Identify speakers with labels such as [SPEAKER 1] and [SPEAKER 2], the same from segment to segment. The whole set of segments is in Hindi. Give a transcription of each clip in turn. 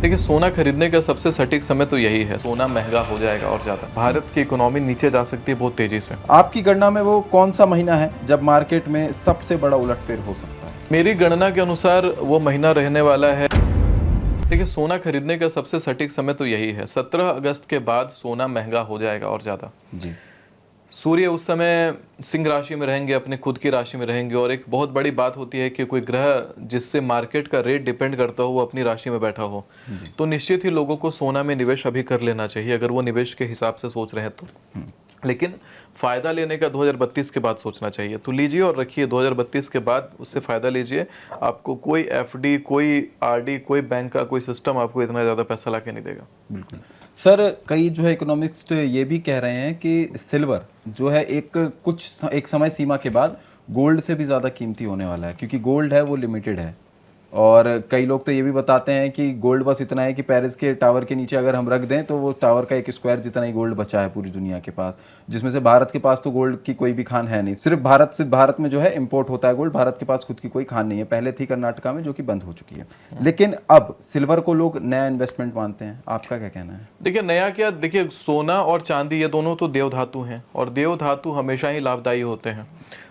[SPEAKER 1] देखिए, सोना खरीदने का सबसे सटीक समय तो यही है। सोना महंगा हो जाएगा और ज़्यादा। भारत की इकोनॉमी नीचे जा सकती है बहुत तेज़ी से।
[SPEAKER 2] आपकी गणना में वो कौन सा महीना है जब मार्केट में सबसे बड़ा उलटफेर हो सकता है?
[SPEAKER 1] मेरी गणना के अनुसार वो महीना रहने वाला है। देखिए, सोना खरीदने का सबसे सटीक समय तो यही है। 17 अगस्त के बाद सोना महंगा हो जाएगा और ज़्यादा।
[SPEAKER 2] जी।
[SPEAKER 1] सूर्य उस समय सिंह राशि में रहेंगे, अपने खुद की राशि में रहेंगे, और एक बहुत बड़ी बात होती है कि कोई ग्रह जिससे मार्केट का रेट डिपेंड करता हो वो अपनी राशि में बैठा हो,
[SPEAKER 2] जी।
[SPEAKER 1] तो निश्चित ही लोगों को सोना में निवेश अभी कर लेना चाहिए अगर वो निवेश के हिसाब से सोच रहे हैं तो। लेकिन फायदा लेने का 2032 के बाद सोचना चाहिए, तो लीजिए और रखिए। 2032 के बाद उससे फायदा लीजिए। आपको कोई एफडी, कोई आरडी, कोई बैंक का कोई सिस्टम आपको इतना ज़्यादा पैसा ला के नहीं देगा।
[SPEAKER 2] बिल्कुल। सर, कई जो है इकोनॉमिस्ट ये भी कह रहे हैं कि सिल्वर जो है एक समय सीमा के बाद गोल्ड से भी ज़्यादा कीमती होने वाला है, क्योंकि गोल्ड है वो लिमिटेड है। और कई लोग तो ये भी बताते हैं कि गोल्ड बस इतना है कि पेरिस के टावर के नीचे अगर हम रख दें तो वो टावर का एक स्क्वायर जितना ही गोल्ड बचा है पूरी दुनिया के पास, जिसमें से भारत के पास तो गोल्ड की कोई भी खान है नहीं। सिर्फ भारत में जो है इंपोर्ट होता है गोल्ड, भारत के पास खुद की कोई खान नहीं है। पहले थी कर्नाटका में, जो कि बंद हो चुकी है। लेकिन अब सिल्वर को लोग नया इन्वेस्टमेंट मानते हैं। आपका क्या कहना है?
[SPEAKER 1] देखिए, नया क्या, देखिए सोना और चांदी ये दोनों तो देव धातु हैं, और देव धातु हमेशा ही लाभदायी होते हैं,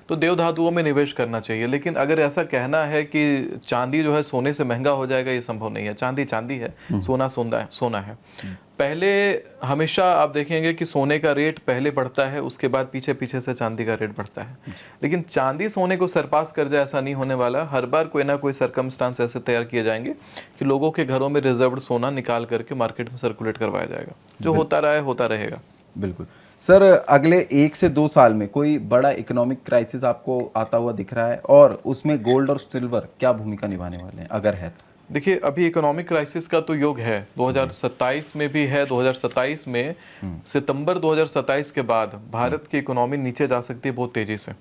[SPEAKER 1] तो देव धातुओं में निवेश करना चाहिए। लेकिन अगर ऐसा कहना है कि चांदी जो है सोने से महंगा हो जाएगा, ये संभव नहीं है। चांदी चांदी है, सोना सोना है। पहले हमेशा आप देखेंगे कि सोने का रेट पहले बढ़ता है, उसके बाद पीछे पीछे से चांदी का रेट बढ़ता है। लेकिन चांदी सोने को सरपास कर जाए, ऐसा नहीं होने वाला। हर बार कोई ना कोई सरकमस्टांस ऐसे तैयार किए जाएंगे कि लोगों के घरों में रिजर्व्ड सोना निकाल करके मार्केट में सर्कुलेट करवाया जाएगा। जो होता रहा है होता रहेगा।
[SPEAKER 2] बिल्कुल। सर, अगले 1 से 2 साल में कोई बड़ा इकोनॉमिक क्राइसिस आपको आता हुआ दिख रहा है, और उसमें गोल्ड और सिल्वर क्या भूमिका निभाने वाले हैं, अगर है तो?
[SPEAKER 1] देखिए, अभी इकोनॉमिक क्राइसिस का तो योग है, 2027 में भी है। 2027 में सितंबर 2027 के बाद भारत की इकोनॉमी नीचे जा सकती है बहुत तेजी से।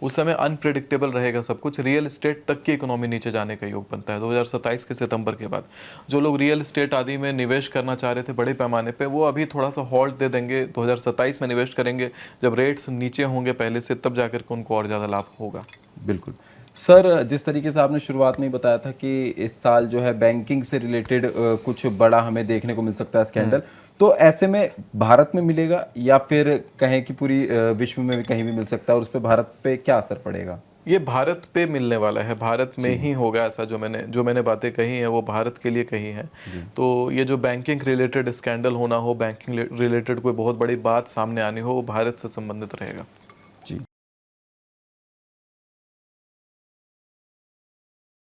[SPEAKER 1] उस समय अनप्रेडिक्टेबल रहेगा सब कुछ। रियल एस्टेट तक की इकोनॉमी नीचे जाने का योग बनता है 2027 के सितंबर के बाद। जो लोग रियल एस्टेट आदि में निवेश करना चाह रहे थे बड़े पैमाने पे, वो अभी थोड़ा सा हॉल्ट दे देंगे। 2027 में निवेश करेंगे जब रेट्स नीचे होंगे पहले से, तब जाकर के उनको और ज़्यादा लाभ होगा।
[SPEAKER 2] बिल्कुल। सर, जिस तरीके से आपने शुरुआत में ही बताया था कि इस साल जो है बैंकिंग से रिलेटेड कुछ बड़ा हमें देखने को मिल सकता है स्कैंडल, तो ऐसे में भारत में मिलेगा या फिर कहें कि पूरी विश्व में भी कहीं भी मिल सकता है, और उस पर भारत पे क्या असर पड़ेगा?
[SPEAKER 1] ये भारत पे मिलने वाला है, भारत में ही होगा ऐसा। जो मैंने बातें कही हैं वो भारत के लिए कही हैं। तो ये जो बैंकिंग रिलेटेड स्कैंडल होना हो, बैंकिंग रिलेटेड कोई बहुत बड़ी बात सामने आनी हो, वो भारत से संबंधित रहेगा।